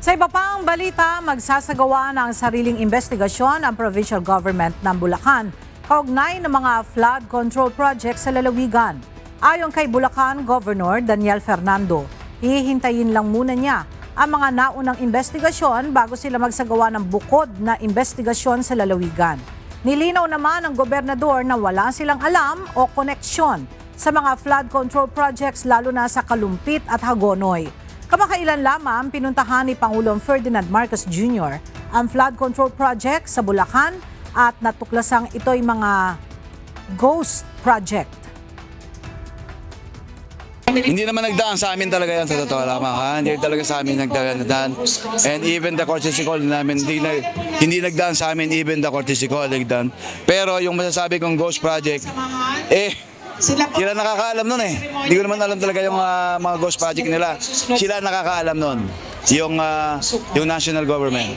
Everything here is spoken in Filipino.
Sa iba pang balita, magsasagawa ng sariling investigasyon ang provincial government ng Bulacan kaugnay ng mga flood control project sa lalawigan. Ayon kay Bulacan Governor Daniel Fernando, hihintayin lang muna niya ang mga naunang investigasyon bago sila magsagawa ng bukod na investigasyon sa lalawigan. Nilinaw naman ng gobernador na wala silang alam o koneksyon sa mga flood control projects lalo na sa Kalumpit at Hagonoy. Kamakailan lamang pinuntahan ni Pangulong Ferdinand Marcos Jr. ang flood control project sa Bulacan at natuklasang ito'y mga ghost project. Hindi naman nagdaan sa amin talaga yan sa totoo lamang. Hindi talaga sa amin nagdaan. And even the courtesy call namin, hindi nagdaan sa amin, even the courtesy call nagdaan. Pero yung masasabi kong ghost project, sila nakakaalam nun eh. Hindi ko naman alam talaga yung mga ghost project nila. Sila nakakaalam nun, yung national government.